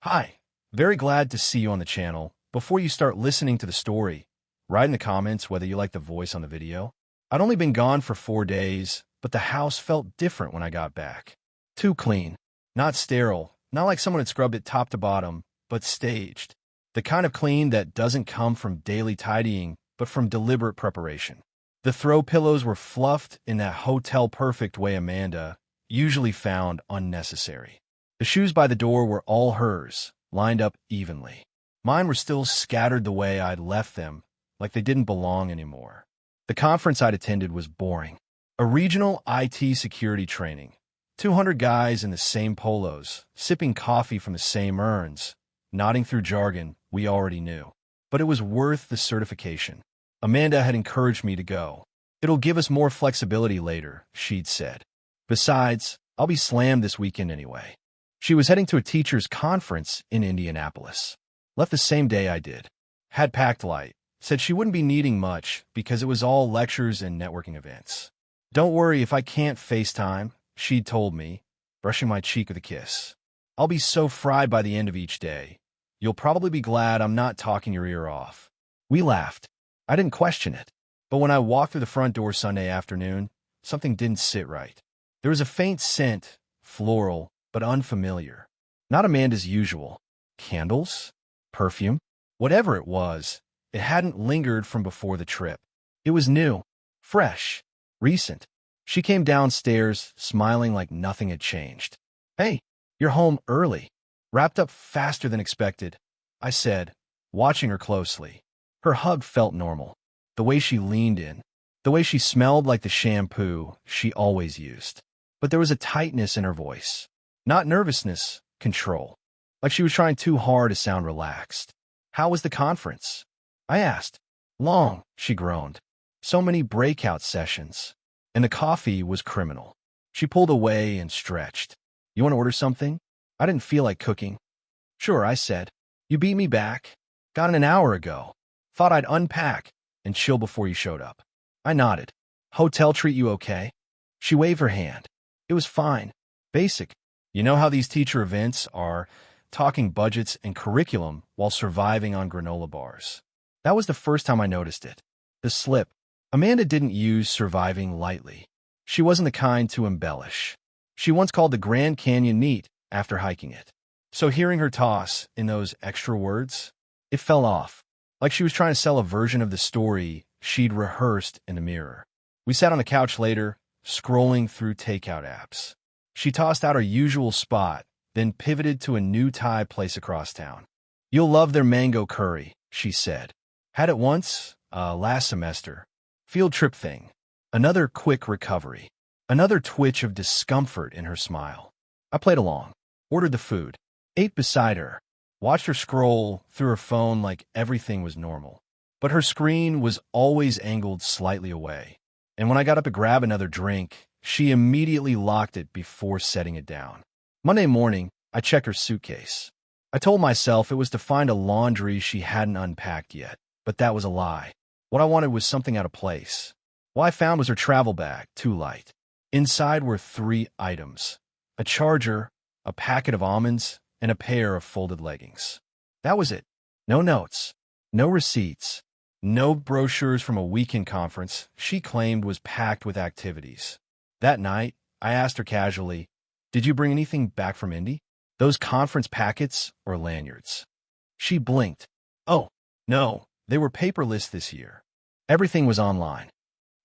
Hi, very glad to see you on the channel. Before you start listening to the story, write in the comments whether you like the voice on the video. I'd only been gone for 4 days, but the house felt different when I got back. Too clean. Not sterile, not like someone had scrubbed it top to bottom, but staged. The kind of clean that doesn't come from daily tidying, but from deliberate preparation. The throw pillows were fluffed in that hotel-perfect way Amanda usually found unnecessary. The shoes by the door were all hers, lined up evenly. Mine were still scattered the way I'd left them, like they didn't belong anymore. The conference I'd attended was boring. A regional IT security training. 200 guys in the same polos, sipping coffee from the same urns, nodding through jargon we already knew. But it was worth the certification. Amanda had encouraged me to go. It'll give us more flexibility later, she'd said. Besides, I'll be slammed this weekend anyway. She was heading to a teacher's conference in Indianapolis. Left the same day I did. Had packed light. Said she wouldn't be needing much because it was all lectures and networking events. Don't worry if I can't FaceTime, she'd told me, brushing my cheek with a kiss. I'll be so fried by the end of each day. You'll probably be glad I'm not talking your ear off. We laughed. I didn't question it. But when I walked through the front door Sunday afternoon, something didn't sit right. There was a faint scent, floral, but unfamiliar. Not Amanda's usual. Candles? Perfume? Whatever it was, it hadn't lingered from before the trip. It was new, fresh, recent. She came downstairs, smiling like nothing had changed. Hey, you're home early. Wrapped up faster than expected, I said, watching her closely. Her hug felt normal. The way she leaned in. The way she smelled like the shampoo she always used. But there was a tightness in her voice. Not nervousness, control. Like she was trying too hard to sound relaxed. How was the conference? I asked. Long, she groaned. So many breakout sessions. And the coffee was criminal. She pulled away and stretched. You want to order something? I didn't feel like cooking. Sure, I said. You beat me back. Got in an hour ago. Thought I'd unpack and chill before you showed up. I nodded. Hotel treat you okay? She waved her hand. It was fine. Basic. You know how these teacher events are, talking budgets and curriculum while surviving on granola bars. That was the first time I noticed it. The slip. Amanda didn't use surviving lightly. She wasn't the kind to embellish. She once called the Grand Canyon neat after hiking it. So hearing her toss in those extra words, it fell off. Like she was trying to sell a version of the story she'd rehearsed in the mirror. We sat on the couch later, scrolling through takeout apps. She tossed out her usual spot, then pivoted to a new Thai place across town. You'll love their mango curry, she said. Had it once, last semester. Field trip thing. Another quick recovery. Another twitch of discomfort in her smile. I played along. Ordered the food. Ate beside her. Watched her scroll through her phone like everything was normal. But her screen was always angled slightly away. And when I got up to grab another drink, she immediately locked it before setting it down. Monday morning, I checked her suitcase. I told myself it was to find a laundry she hadn't unpacked yet, but that was a lie. What I wanted was something out of place. What I found was her travel bag, too light. Inside were 3 items. A charger, a packet of almonds, and a pair of folded leggings. That was it. No notes. No receipts. No brochures from a weekend conference she claimed was packed with activities. That night, I asked her casually, did you bring anything back from Indy? Those conference packets or lanyards? She blinked. Oh, no, they were paperless this year. Everything was online.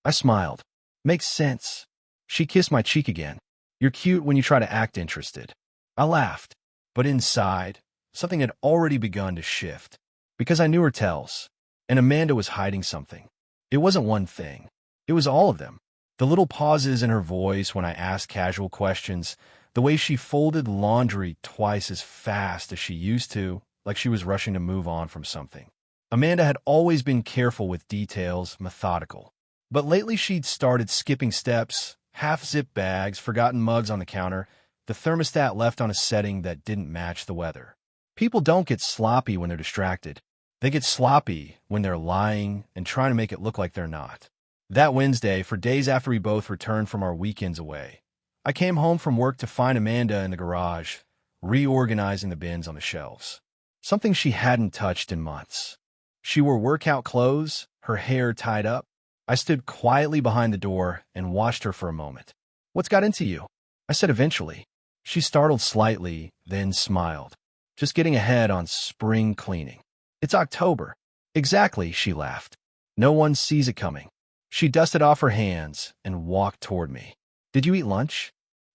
I smiled. Makes sense. She kissed my cheek again. You're cute when you try to act interested. I laughed. But inside, something had already begun to shift. Because I knew her tells. And Amanda was hiding something. It wasn't one thing. It was all of them. The little pauses in her voice when I asked casual questions, the way she folded laundry twice as fast as she used to, like she was rushing to move on from something. Amanda had always been careful with details, methodical. But lately she'd started skipping steps, half-zipped bags, forgotten mugs on the counter, the thermostat left on a setting that didn't match the weather. People don't get sloppy when they're distracted. They get sloppy when they're lying and trying to make it look like they're not. That Wednesday, for days after we both returned from our weekends away, I came home from work to find Amanda in the garage, reorganizing the bins on the shelves. Something she hadn't touched in months. She wore workout clothes, her hair tied up. I stood quietly behind the door and watched her for a moment. "What's got into you?" I said eventually. She startled slightly, then smiled. "Just getting ahead on spring cleaning." "It's October." "Exactly," she laughed. "No one sees it coming." She dusted off her hands and walked toward me. "Did you eat lunch?"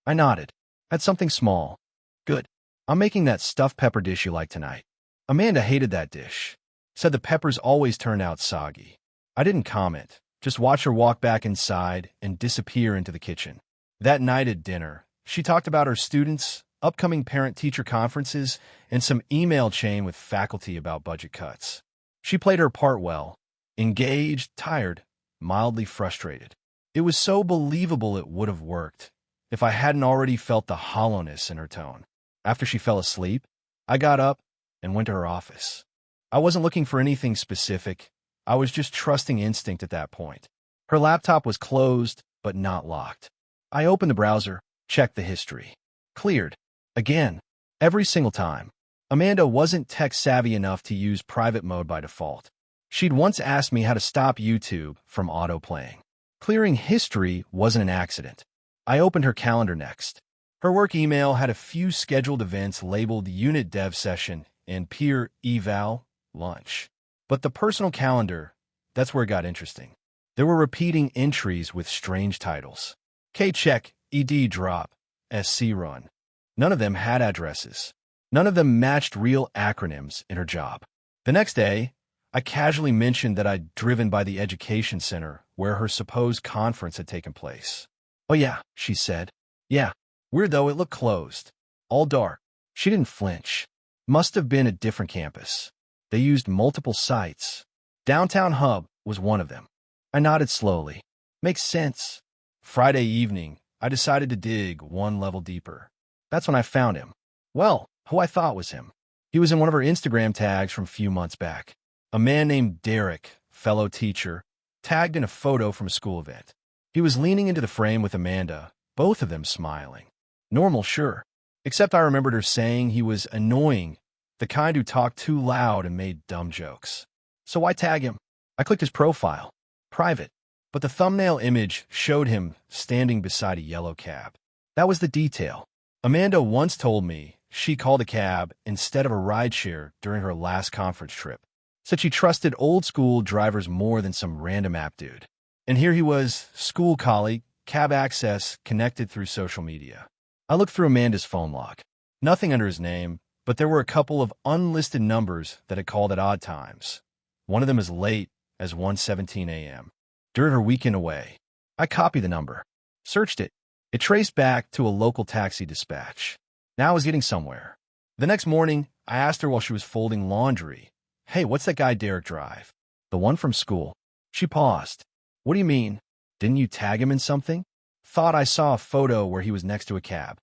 I nodded. "Had something small." "Good. I'm making that stuffed pepper dish you like tonight." Amanda hated that dish. Said the peppers always turned out soggy. I didn't comment, just watch her walk back inside and disappear into the kitchen. That night at dinner, she talked about her students, upcoming parent-teacher conferences, and some email chain with faculty about budget cuts. She played her part well, engaged, tired, mildly frustrated. It was so believable it would have worked if I hadn't already felt the hollowness in her tone. After she fell asleep, I got up and went to her office. I wasn't looking for anything specific. I was just trusting instinct at that point. Her laptop was closed, but not locked. I opened the browser, checked the history. Cleared. Again. Every single time. Amanda wasn't tech-savvy enough to use private mode by default. She'd once asked me how to stop YouTube from auto-playing. Clearing history wasn't an accident. I opened her calendar next. Her work email had a few scheduled events labeled Unit Dev Session and Peer Eval Lunch. But the personal calendar, that's where it got interesting. There were repeating entries with strange titles. K-check, ED drop, SC run. None of them had addresses. None of them matched real acronyms in her job. The next day, I casually mentioned that I'd driven by the education center where her supposed conference had taken place. "Oh yeah," she said. "Yeah. Weird though, it looked closed. All dark." She didn't flinch. Must have been a different campus. They used multiple sites. Downtown Hub was one of them. I nodded slowly. Makes sense. Friday evening, I decided to dig one level deeper. That's when I found him. Well, who I thought was him. He was in one of her Instagram tags from a few months back. A man named Derek, fellow teacher, tagged in a photo from a school event. He was leaning into the frame with Amanda, both of them smiling. Normal, sure. Except I remembered her saying he was annoying, the kind who talked too loud and made dumb jokes. So why tag him? I clicked his profile. Private. But the thumbnail image showed him standing beside a yellow cab. That was the detail. Amanda once told me she called a cab instead of a rideshare during her last conference trip. Said she trusted old-school drivers more than some random app dude. And here he was, school colleague, cab access, connected through social media. I looked through Amanda's phone log. Nothing under his name, but there were a couple of unlisted numbers that had called at odd times. One of them as late as 1:17 a.m. during her weekend away. I copied the number. Searched it. It traced back to a local taxi dispatch. Now I was getting somewhere. The next morning, I asked her while she was folding laundry, "Hey, what's that guy Derek drive?" "The one from school." She paused. "What do you mean? Didn't you tag him in something?" "Thought I saw a photo where he was next to a cab."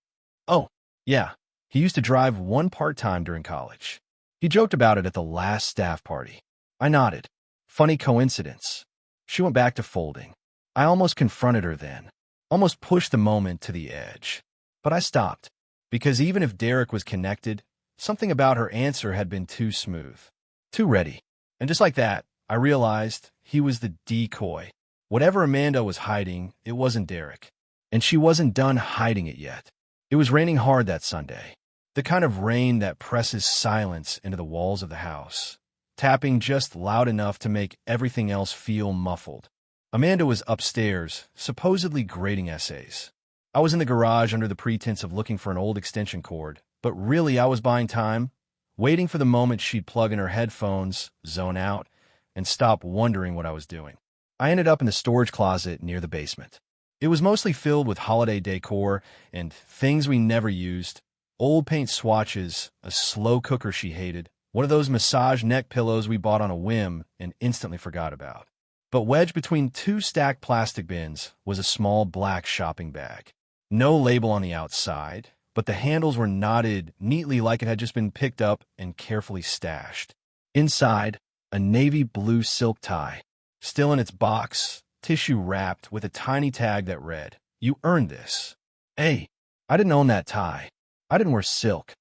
"Oh, yeah. He used to drive one part-time during college. He joked about it at the last staff party." I nodded. Funny coincidence. She went back to folding. I almost confronted her then. Almost pushed the moment to the edge. But I stopped. Because even if Derek was connected, something about her answer had been too smooth. Too ready. And just like that, I realized he was the decoy. Whatever Amanda was hiding, it wasn't Derek. And she wasn't done hiding it yet. It was raining hard that Sunday. The kind of rain that presses silence into the walls of the house, tapping just loud enough to make everything else feel muffled. Amanda was upstairs, supposedly grading essays. I was in the garage under the pretense of looking for an old extension cord, but really I was buying time, waiting for the moment she'd plug in her headphones, zone out, and stop wondering what I was doing. I ended up in the storage closet near the basement. It was mostly filled with holiday decor and things we never used, old paint swatches, a slow cooker she hated, one of those massage neck pillows we bought on a whim and instantly forgot about. But wedged between two stacked plastic bins was a small black shopping bag. No label on the outside, but the handles were knotted neatly like it had just been picked up and carefully stashed. Inside, a navy blue silk tie, still in its box, tissue wrapped with a tiny tag that read, "You earned this." Hey, I didn't own that tie. I didn't wear silk.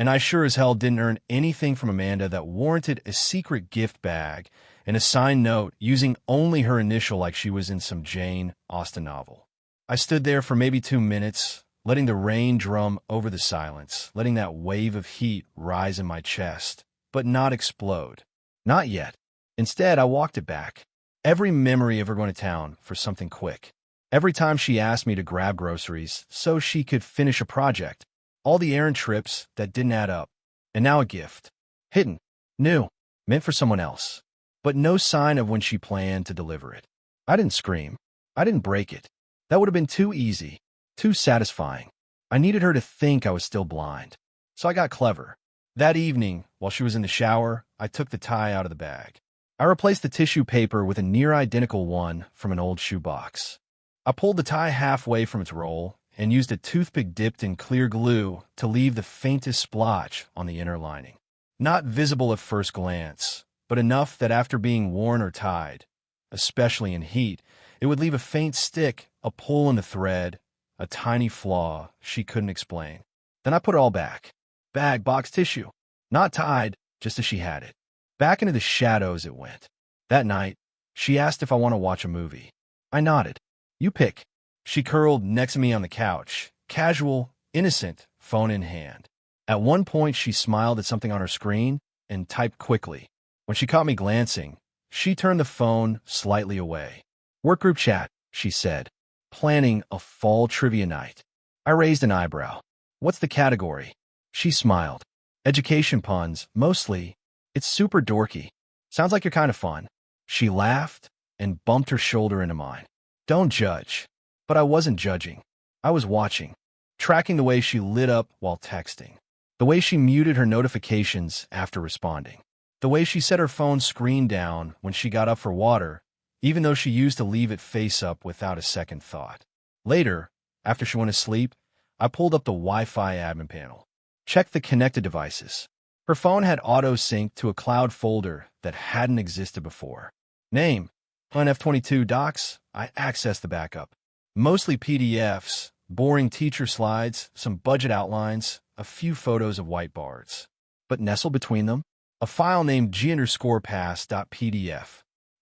And I sure as hell didn't earn anything from Amanda that warranted a secret gift bag and a signed note using only her initial like she was in some Jane Austen novel. I stood there for maybe 2 minutes, letting the rain drum over the silence, letting that wave of heat rise in my chest, but not explode. Not yet. Instead, I walked it back. Every memory of her going to town for something quick. Every time she asked me to grab groceries so she could finish a project. All the errand trips that didn't add up. And now a gift. Hidden. New. Meant for someone else. But no sign of when she planned to deliver it. I didn't scream. I didn't break it. That would have been too easy. Too satisfying. I needed her to think I was still blind. So I got clever. That evening, while she was in the shower, I took the tie out of the bag. I replaced the tissue paper with a near-identical one from an old shoebox. I pulled the tie halfway from its roll and used a toothpick dipped in clear glue to leave the faintest splotch on the inner lining. Not visible at first glance, but enough that after being worn or tied, especially in heat, it would leave a faint stick, a pull in the thread, a tiny flaw she couldn't explain. Then I put it all back. Bag, box, tissue. Not tied, just as she had it. Back into the shadows it went. That night, she asked if I want to watch a movie. I nodded. You pick. She curled next to me on the couch, casual, innocent, phone in hand. At one point, she smiled at something on her screen and typed quickly. When she caught me glancing, she turned the phone slightly away. Work group chat, she said. Planning a fall trivia night. I raised an eyebrow. What's the category? She smiled. Education puns, mostly. It's super dorky. Sounds like you're kind of fun. She laughed and bumped her shoulder into mine. Don't judge. But I wasn't judging. I was watching, tracking the way she lit up while texting, the way she muted her notifications after responding, the way she set her phone screen down when she got up for water, even though she used to leave it face up without a second thought. Later, after she went to sleep, I pulled up the Wi-Fi admin panel, checked the connected devices. Her phone had auto-synced to a cloud folder that hadn't existed before. Name, F22 docs. I accessed the backup. Mostly PDFs, boring teacher slides, some budget outlines, a few photos of whiteboards. But nestled between them, a file named g_pass.pdf.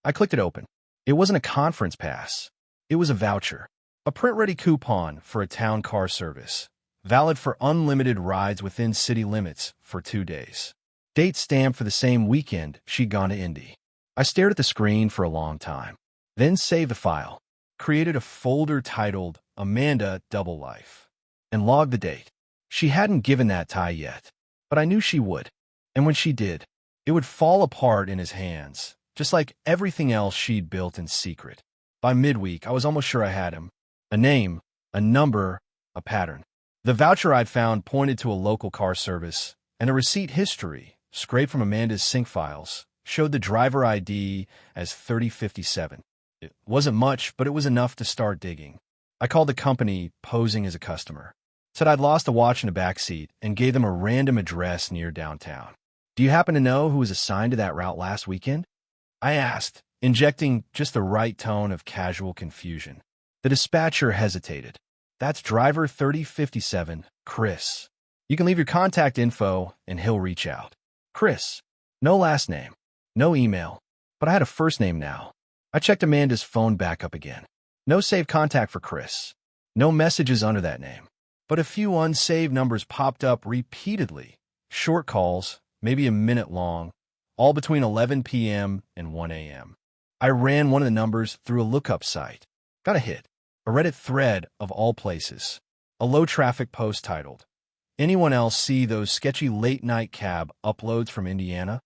I clicked it open. It wasn't a conference pass. It was a voucher. A print-ready coupon for a town car service. Valid for unlimited rides within city limits for 2 days. Date stamped for the same weekend she'd gone to Indy. I stared at the screen for a long time. Then saved the file. Created a folder titled Amanda Double Life, and logged the date. She hadn't given that tie yet, but I knew she would. And when she did, it would fall apart in his hands, just like everything else she'd built in secret. By midweek, I was almost sure I had him. A name, a number, a pattern. The voucher I'd found pointed to a local car service, and a receipt history, scraped from Amanda's sync files, showed the driver ID as 3057. It wasn't much, but it was enough to start digging. I called the company, posing as a customer. Said I'd lost a watch in a backseat and gave them a random address near downtown. Do you happen to know who was assigned to that route last weekend? I asked, injecting just the right tone of casual confusion. The dispatcher hesitated. That's driver 3057, Chris. You can leave your contact info and he'll reach out. Chris. No last name. No email. But I had a first name now. I checked Amanda's phone backup again. No saved contact for Chris. No messages under that name. But a few unsaved numbers popped up repeatedly. Short calls, maybe a minute long, all between 11 p.m. and 1 a.m. I ran one of the numbers through a lookup site. Got a hit. A Reddit thread of all places. A low-traffic post titled, "Anyone else see those sketchy late-night cab uploads from Indiana?"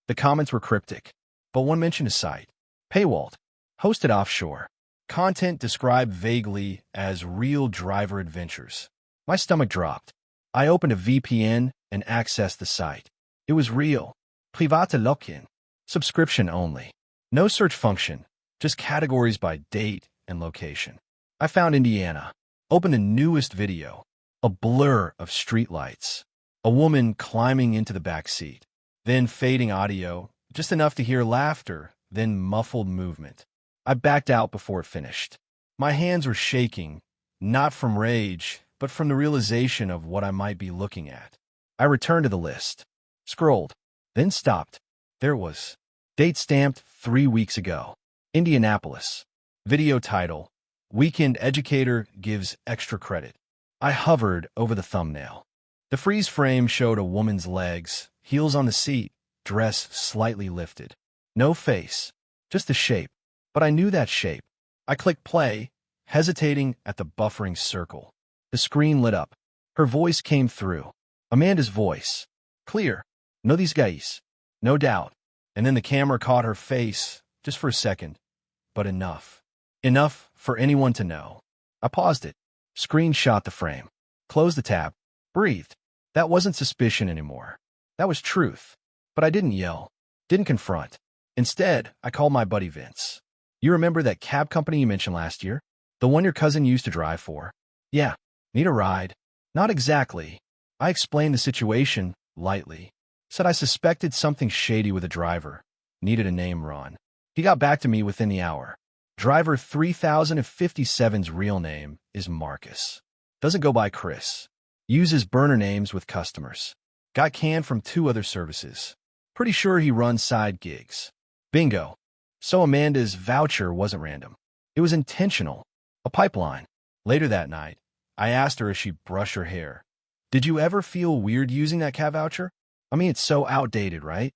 The comments were cryptic, but one mentioned a site. Paywalled. Hosted offshore. Content described vaguely as real driver adventures. My stomach dropped. I opened a VPN and accessed the site. It was real. Private login. Subscription only. No search function, just categories by date and location. I found Indiana. Opened the newest video. A blur of streetlights. A woman climbing into the back seat. Then fading audio, just enough to hear laughter, then muffled movement. I backed out before it finished. My hands were shaking, not from rage, but from the realization of what I might be looking at. I returned to the list, scrolled, then stopped. There it was. Date stamped 3 weeks ago. Indianapolis. Video title: Weekend Educator Gives Extra Credit. I hovered over the thumbnail. The freeze frame showed a woman's legs, heels on the seat, dress slightly lifted. No face, just the shape. But I knew that shape. I clicked play, hesitating at the buffering circle. The screen lit up. Her voice came through. Amanda's voice. Clear. Know these guys. No doubt. And then the camera caught her face, just for a second. But enough. Enough for anyone to know. I paused it. Screenshot the frame. Closed the tab. Breathed. That wasn't suspicion anymore. That was truth. But I didn't yell. Didn't confront. Instead, I called my buddy Vince. You remember that cab company you mentioned last year? The one your cousin used to drive for? Yeah. Need a ride? Not exactly. I explained the situation, lightly. Said I suspected something shady with a driver. Needed a name run. He got back to me within the hour. Driver 3057's real name is Marcus. Doesn't go by Chris. Uses burner names with customers. Got canned from 2 other services. Pretty sure he runs side gigs. Bingo. So Amanda's voucher wasn't random. It was intentional. A pipeline. Later that night, I asked her as she brushed her hair. Did you ever feel weird using that cab voucher? I mean, it's so outdated, right?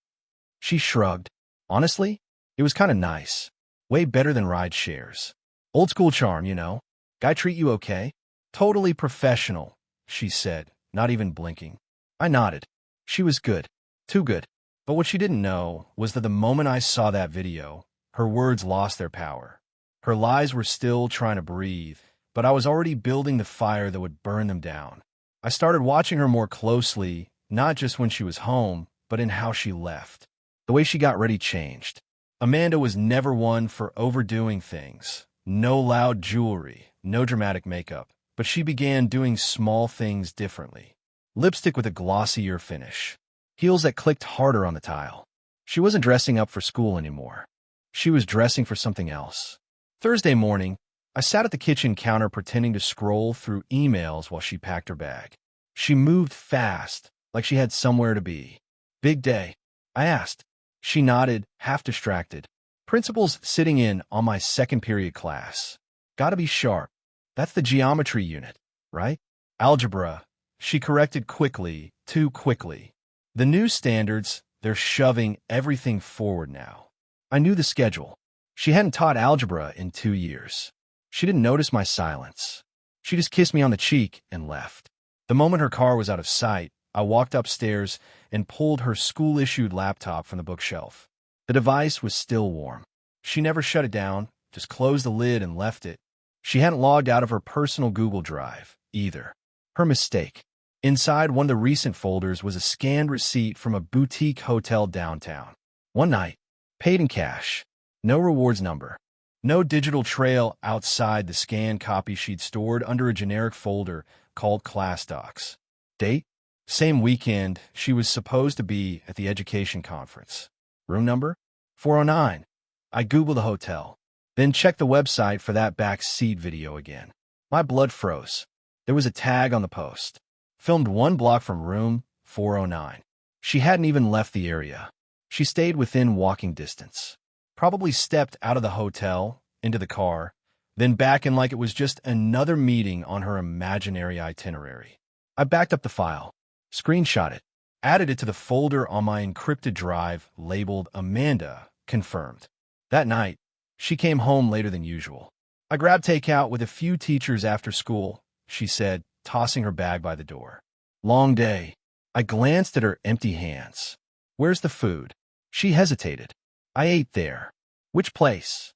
She shrugged. Honestly, it was kind of nice. Way better than ride shares. Old school charm, you know. Guy treat you okay? Totally professional, she said, not even blinking. I nodded. She was good. Too good. But what she didn't know was that the moment I saw that video, her words lost their power. Her lies were still trying to breathe, but I was already building the fire that would burn them down. I started watching her more closely, not just when she was home, but in how she left. The way she got ready changed. Amanda was never one for overdoing things. No loud jewelry, no dramatic makeup, but she began doing small things differently. Lipstick with a glossier finish. Heels that clicked harder on the tile. She wasn't dressing up for school anymore. She was dressing for something else. Thursday morning, I sat at the kitchen counter pretending to scroll through emails while she packed her bag. She moved fast, like she had somewhere to be. Big day. I asked. She nodded, half distracted. Principal's sitting in on my second period class. Gotta be sharp. That's the geometry unit, right? Algebra. She corrected quickly, too quickly. The new standards, they're shoving everything forward now. I knew the schedule. She hadn't taught algebra in 2 years. She didn't notice my silence. She just kissed me on the cheek and left. The moment her car was out of sight, I walked upstairs and pulled her school-issued laptop from the bookshelf. The device was still warm. She never shut it down, just closed the lid and left it. She hadn't logged out of her personal Google Drive, either. Her mistake. Inside one of the recent folders was a scanned receipt from a boutique hotel downtown. One night, paid in cash. No rewards number. No digital trail outside the scanned copy she'd stored under a generic folder called Class Docs. Date? Same weekend she was supposed to be at the education conference. Room number? 409. I Googled the hotel, then checked the website for that Backseat video again. My blood froze. There was a tag on the post. Filmed 1 block from room 409. She hadn't even left the area. She stayed within walking distance. Probably stepped out of the hotel, into the car, then back in like it was just another meeting on her imaginary itinerary. I backed up the file, screenshot it, added it to the folder on my encrypted drive labeled Amanda Confirmed. That night, she came home later than usual. I grabbed takeout with a few teachers after school, she said, tossing her bag by the door. Long day. I glanced at her empty hands. Where's the food? She hesitated. I ate there. Which place?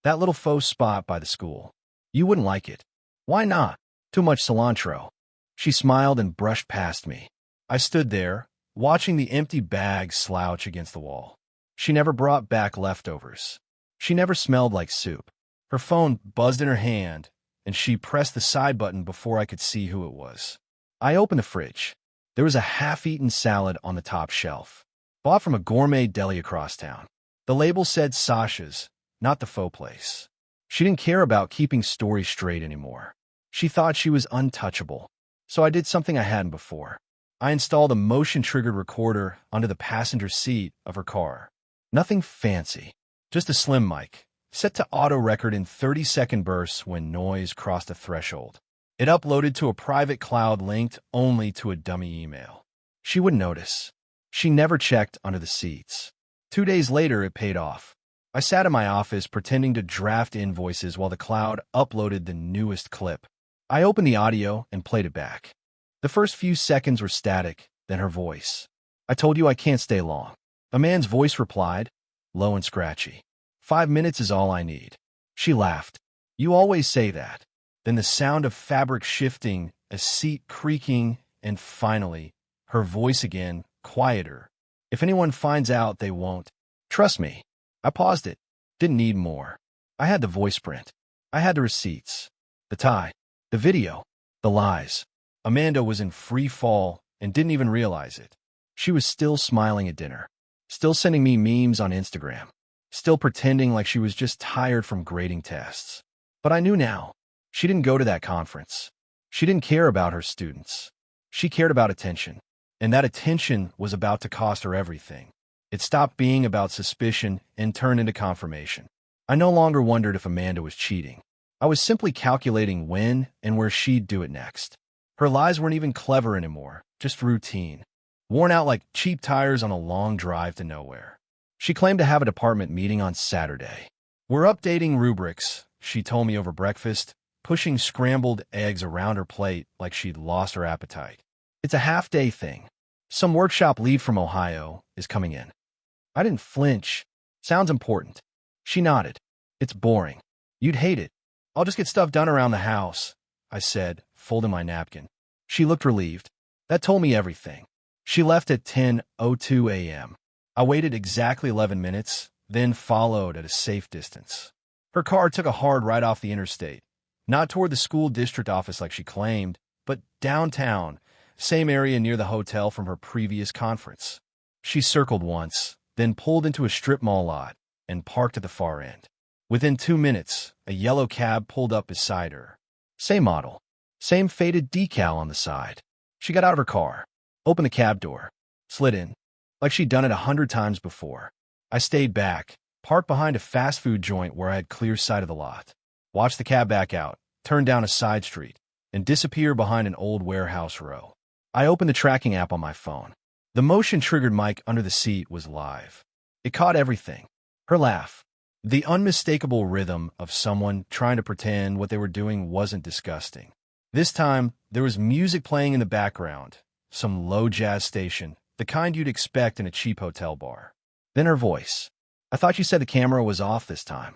That little faux spot by the school. You wouldn't like it. Why not? Too much cilantro. She smiled and brushed past me. I stood there, watching the empty bag slouch against the wall. She never brought back leftovers. She never smelled like soup. Her phone buzzed in her hand, and she pressed the side button before I could see who it was. I opened the fridge. There was a half-eaten salad on the top shelf, bought from a gourmet deli across town. The label said Sasha's, not the faux place. She didn't care about keeping stories straight anymore. She thought she was untouchable. So I did something I hadn't before. I installed a motion-triggered recorder onto the passenger seat of her car. Nothing fancy, just a slim mic, set to auto-record in 30-second bursts when noise crossed a threshold. It uploaded to a private cloud linked only to a dummy email. She wouldn't notice. She never checked under the seats. 2 days later, it paid off. I sat in my office pretending to draft invoices while the cloud uploaded the newest clip. I opened the audio and played it back. The first few seconds were static, then her voice. "I told you I can't stay long." A man's voice replied, low and scratchy. "5 minutes is all I need." She laughed. "You always say that." Then the sound of fabric shifting, a seat creaking, and finally, her voice again, quieter. "If anyone finds out, they won't. Trust me." I paused it. Didn't need more. I had the voice print. I had the receipts. The tie. The video. The lies. Amanda was in free fall and didn't even realize it. She was still smiling at dinner. Still sending me memes on Instagram. Still pretending like she was just tired from grading tests. But I knew now. She didn't go to that conference. She didn't care about her students. She cared about attention. And that attention was about to cost her everything. It stopped being about suspicion and turned into confirmation. I no longer wondered if Amanda was cheating. I was simply calculating when and where she'd do it next. Her lies weren't even clever anymore, just routine. Worn out like cheap tires on a long drive to nowhere. She claimed to have a department meeting on Saturday. "We're updating rubrics," she told me over breakfast, pushing scrambled eggs around her plate like she'd lost her appetite. "It's a half-day thing. Some workshop lead from Ohio is coming in." I didn't flinch. "Sounds important." She nodded. "It's boring. You'd hate it." "I'll just get stuff done around the house," I said, folding my napkin. She looked relieved. That told me everything. She left at 10:02 a.m. I waited exactly 11 minutes, then followed at a safe distance. Her car took a hard right off the interstate, not toward the school district office like she claimed, but downtown, same area near the hotel from her previous conference. She circled once, then pulled into a strip mall lot and parked at the far end. Within 2 minutes, a yellow cab pulled up beside her. Same model, same faded decal on the side. She got out of her car, opened the cab door, slid in, like she'd done it 100 times before. I stayed back, parked behind a fast food joint where I had clear sight of the lot. Watched the cab back out, turn down a side street, and disappear behind an old warehouse row. I opened the tracking app on my phone. The motion-triggered mic under the seat was live. It caught everything. Her laugh. The unmistakable rhythm of someone trying to pretend what they were doing wasn't disgusting. This time, there was music playing in the background, some low jazz station, the kind you'd expect in a cheap hotel bar. Then her voice. I thought you said the camera was off this time.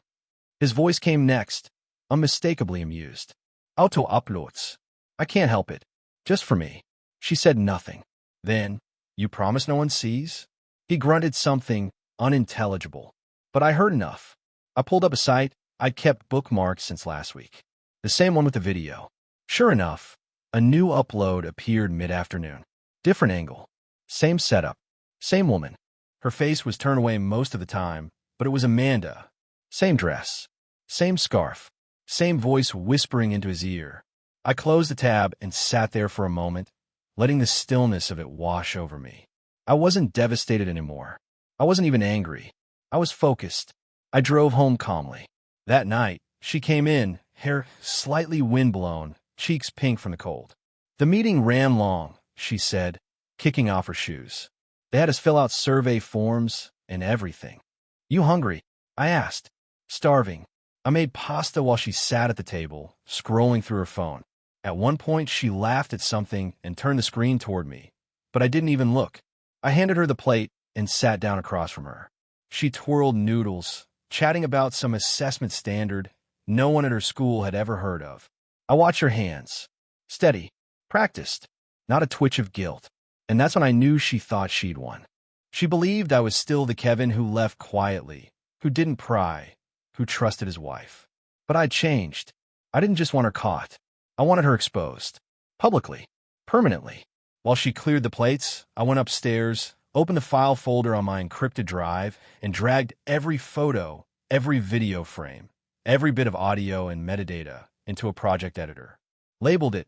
His voice came next, unmistakably amused. "Auto uploads. I can't help it. Just for me." She said nothing. Then, "You promise no one sees?" He grunted something unintelligible, but I heard enough. I pulled up a site I'd kept bookmarked since last week. The same one with the video. Sure enough, a new upload appeared mid-afternoon. Different angle. Same setup. Same woman. Her face was turned away most of the time, but it was Amanda. Same dress. Same scarf. Same voice whispering into his ear. I closed the tab and sat there for a moment, letting the stillness of it wash over me. I wasn't devastated anymore. I wasn't even angry. I was focused. I drove home calmly. That night, she came in, hair slightly windblown, cheeks pink from the cold. "The meeting ran long," she said, kicking off her shoes. "They had us fill out survey forms and everything." "You hungry?" I asked. "Starving." I made pasta while she sat at the table, scrolling through her phone. At one point, she laughed at something and turned the screen toward me, but I didn't even look. I handed her the plate and sat down across from her. She twirled noodles, chatting about some assessment standard no one at her school had ever heard of. I watched her hands. Steady. Practiced. Not a twitch of guilt. And that's when I knew she thought she'd won. She believed I was still the Kevin who left quietly, who didn't pry, who trusted his wife. But I'd changed. I didn't just want her caught. I wanted her exposed. Publicly. Permanently. While she cleared the plates, I went upstairs, opened the file folder on my encrypted drive, and dragged every photo, every video frame, every bit of audio and metadata into a project editor. Labeled it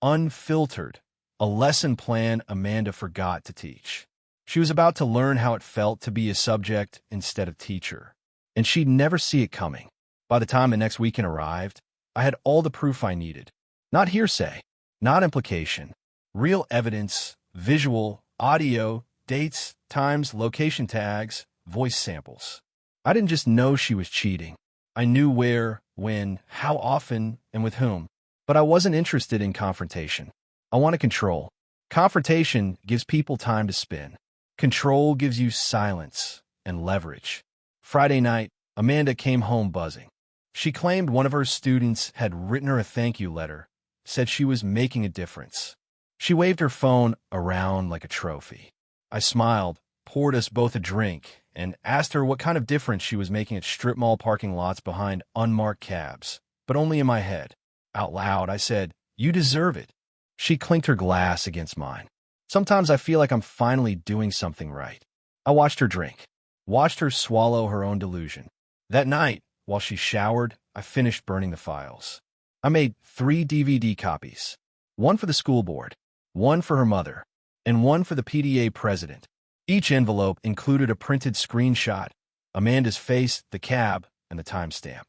Unfiltered a lesson plan Amanda forgot to teach. She was about to learn how it felt to be a subject instead of teacher, and she'd never see it coming. By the time the next weekend arrived, I had all the proof I needed. Not hearsay, not implication, real evidence, visual, audio, dates, times, location tags, voice samples. I didn't just know she was cheating. I knew where, when, how often, and with whom. But I wasn't interested in confrontation. I wanted control. Confrontation gives people time to spin. Control gives you silence and leverage. Friday night, Amanda came home buzzing. She claimed one of her students had written her a thank you letter, said she was making a difference. She waved her phone around like a trophy. I smiled, poured us both a drink, and asked her what kind of difference she was making at strip mall parking lots behind unmarked cabs, but only in my head. Out loud, I said, "You deserve it." She clinked her glass against mine. Sometimes I feel like I'm finally doing something right. I watched her drink, watched her swallow her own delusion. That night, while she showered, I finished burning the files. I made 3 DVD copies, one for the school board, one for her mother, and one for the PTA president. Each envelope included a printed screenshot, Amanda's face, the cab, and the timestamp.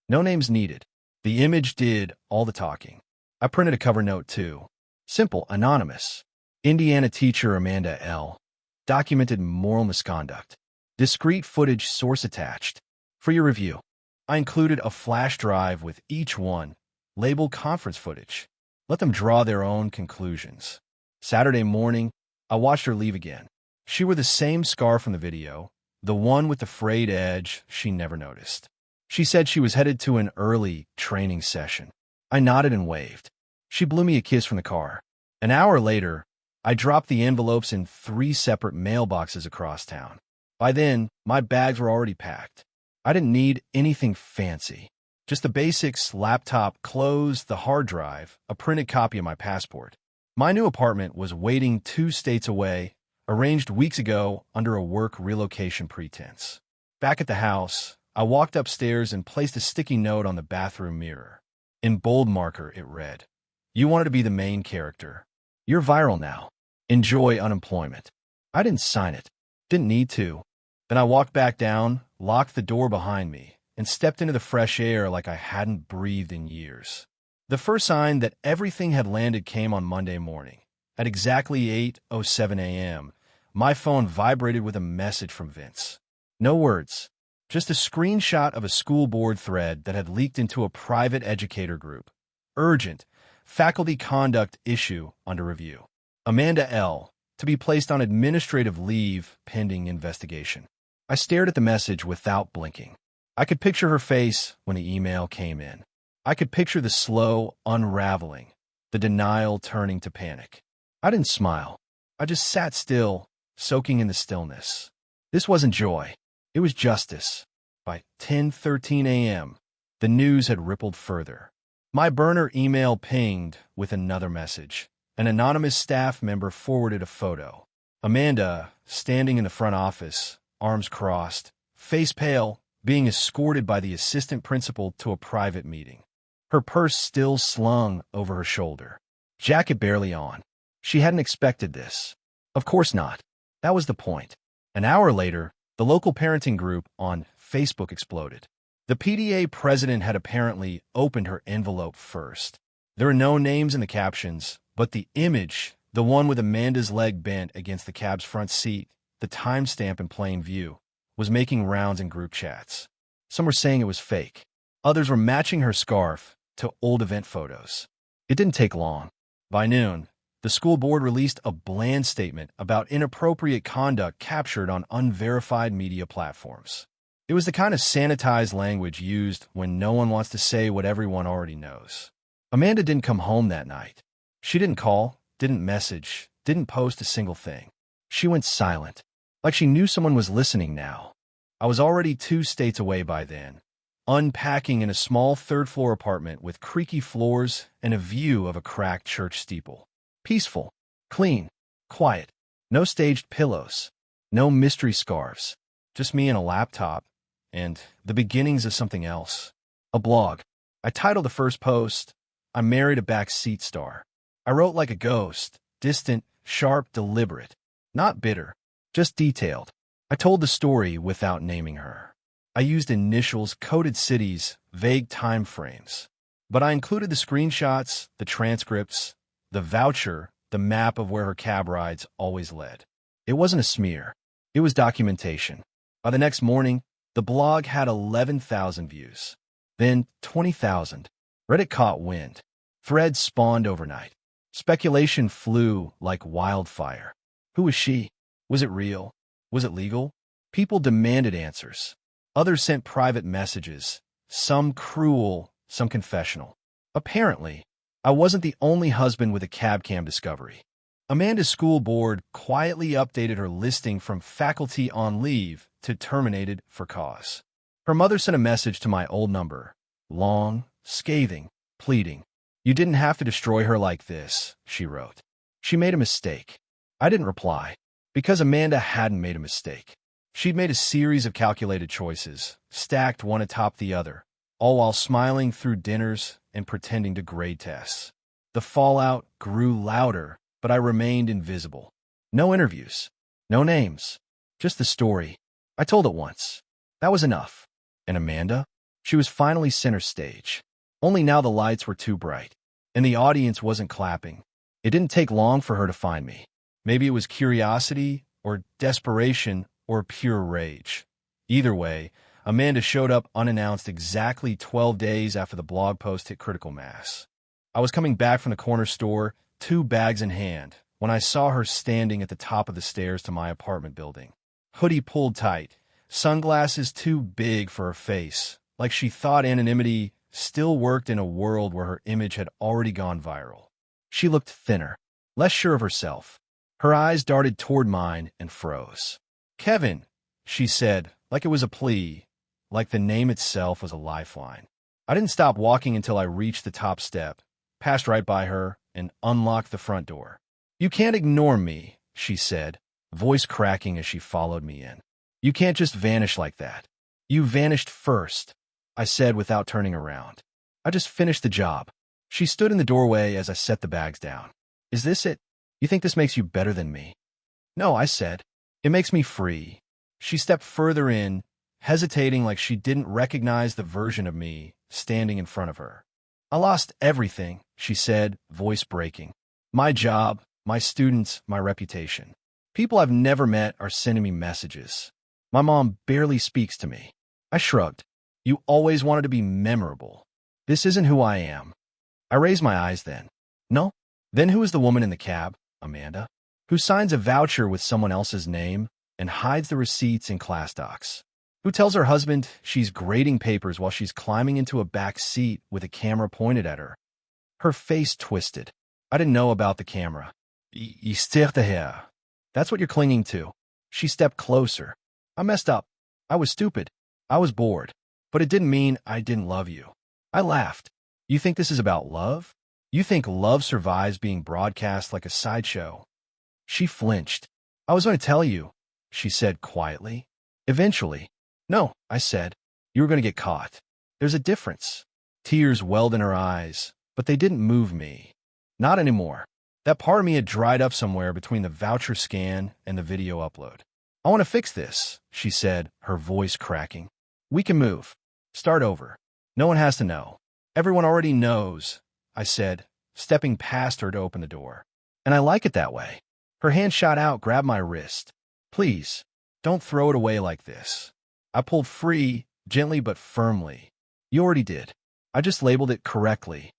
No names needed. The image did all the talking. I printed a cover note too. Simple, anonymous. Indiana teacher Amanda L. Documented moral misconduct. Discrete footage source attached. For your review, I included a flash drive with each one, labeled conference footage. Let them draw their own conclusions. Saturday morning, I watched her leave again. She wore the same scarf from the video, the one with the frayed edge she never noticed. She said she was headed to an early training session. I nodded and waved. She blew me a kiss from the car. An hour later, I dropped the envelopes in 3 separate mailboxes across town. By then, my bags were already packed. I didn't need anything fancy. Just the basics: laptop, clothes, the hard drive, a printed copy of my passport. My new apartment was waiting 2 states away, arranged weeks ago under a work relocation pretense. Back at the house, I walked upstairs and placed a sticky note on the bathroom mirror. In bold marker, it read, "You wanted to be the main character. You're viral now. Enjoy unemployment." I didn't sign it. Didn't need to. Then I walked back down, locked the door behind me, and stepped into the fresh air like I hadn't breathed in years. The first sign that everything had landed came on Monday morning. At exactly 8:07 a.m., my phone vibrated with a message from Vince. No words, just a screenshot of a school board thread that had leaked into a private educator group. Urgent. Faculty conduct issue under review. Amanda L. to be placed on administrative leave pending investigation. I stared at the message without blinking. I could picture her face when the email came in. I could picture the slow unraveling, the denial turning to panic. I didn't smile. I just sat still, soaking in the stillness. This wasn't joy. It was justice. By 10:13 a.m., the news had rippled further. My burner email pinged with another message. An anonymous staff member forwarded a photo. Amanda, standing in the front office, arms crossed, face pale, being escorted by the assistant principal to a private meeting. Her purse still slung over her shoulder. Jacket barely on. She hadn't expected this. Of course not. That was the point. An hour later, the local parenting group on Facebook exploded. The PTA president had apparently opened her envelope first. There are no names in the captions, but the image, the one with Amanda's leg bent against the cab's front seat, the timestamp in plain view, was making rounds in group chats. Some were saying it was fake. Others were matching her scarf to old event photos. It didn't take long. By noon, the school board released a bland statement about inappropriate conduct captured on unverified media platforms. It was the kind of sanitized language used when no one wants to say what everyone already knows. Amanda didn't come home that night. She didn't call, didn't message, didn't post a single thing. She went silent, like she knew someone was listening now. I was already 2 states away by then, unpacking in a small 3rd-floor apartment with creaky floors and a view of a cracked church steeple. Peaceful, clean, quiet. No staged pillows, no mystery scarves. Just me and a laptop, and the beginnings of something else. A blog. I titled the first post, "I Married a Backseat Star." I wrote like a ghost, distant, sharp, deliberate. Not bitter, just detailed. I told the story without naming her. I used initials, coded cities, vague time frames. But I included the screenshots, the transcripts, the voucher, the map of where her cab rides always led. It wasn't a smear. It was documentation. By the next morning, the blog had 11,000 views. Then 20,000. Reddit caught wind. Threads spawned overnight. Speculation flew like wildfire. Who was she? Was it real? Was it legal? People demanded answers. Others sent private messages, some cruel, some confessional. Apparently, I wasn't the only husband with a cab cam discovery. Amanda's school board quietly updated her listing from faculty on leave to terminated for cause. Her mother sent a message to my old number. Long, scathing, pleading. You didn't have to destroy her like this, she wrote. She made a mistake. I didn't reply, because Amanda hadn't made a mistake. She'd made a series of calculated choices, stacked one atop the other, all while smiling through dinners and pretending to grade tests. The fallout grew louder, but I remained invisible. No interviews, no names, just the story. I told it once. That was enough. And Amanda? She was finally center stage. Only now the lights were too bright, and the audience wasn't clapping. It didn't take long for her to find me. Maybe it was curiosity, or desperation, or pure rage. Either way, Amanda showed up unannounced exactly 12 days after the blog post hit critical mass. I was coming back from the corner store, 2 bags in hand, when I saw her standing at the top of the stairs to my apartment building. Hoodie pulled tight, sunglasses too big for her face, like she thought anonymity still worked in a world where her image had already gone viral. She looked thinner, less sure of herself. Her eyes darted toward mine and froze. Kevin, she said, like it was a plea, like the name itself was a lifeline. I didn't stop walking until I reached the top step, passed right by her, and unlocked the front door. You can't ignore me, she said, voice cracking as she followed me in. You can't just vanish like that. You vanished first, I said without turning around. I just finished the job. She stood in the doorway as I set the bags down. Is this it? You think this makes you better than me? No, I said. It makes me free. She stepped further in, hesitating like she didn't recognize the version of me standing in front of her. I lost everything, she said, voice breaking. My job, my students, my reputation. People I've never met are sending me messages. My mom barely speaks to me. I shrugged. You always wanted to be memorable. This isn't who I am. I raised my eyes then. No? Then who is the woman in the cab, Amanda? Who signs a voucher with someone else's name and hides the receipts in class docs? Who tells her husband she's grading papers while she's climbing into a back seat with a camera pointed at her? Her face twisted. I didn't know about the camera. That's what you're clinging to. She stepped closer. I messed up. I was stupid. I was bored. But it didn't mean I didn't love you. I laughed. You think this is about love? You think love survives being broadcast like a sideshow? She flinched. I was going to tell you, she said quietly. Eventually. No, I said. You were going to get caught. There's a difference. Tears welled in her eyes, but they didn't move me. Not anymore. That part of me had dried up somewhere between the voucher scan and the video upload. I want to fix this, she said, her voice cracking. We can move. Start over. No one has to know. Everyone already knows, I said, stepping past her to open the door. And I like it that way. Her hand shot out, grabbed my wrist. Please, don't throw it away like this. I pulled free, gently but firmly. You already did. I just labeled it correctly.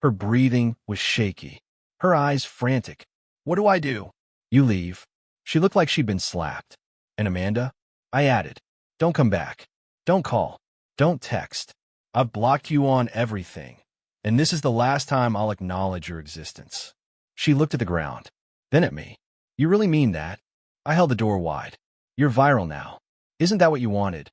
Her breathing was shaky. Her eyes frantic. What do I do? You leave. She looked like she'd been slapped. And Amanda? I added. Don't come back. Don't call. Don't text. I've blocked you on everything. And this is the last time I'll acknowledge your existence. She looked at the ground, then at me. You really mean that? I held the door wide. You're viral now. Isn't that what you wanted?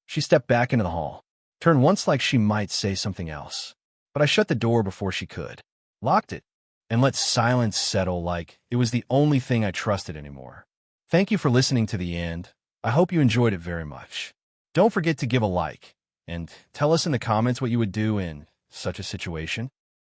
She stepped back into the hall, turned once like she might say something else. But I shut the door before she could, locked it, and let silence settle like it was the only thing I trusted anymore. Thank you for listening to the end. I hope you enjoyed it very much. Don't forget to give a like, and tell us in the comments what you would do in such a situation.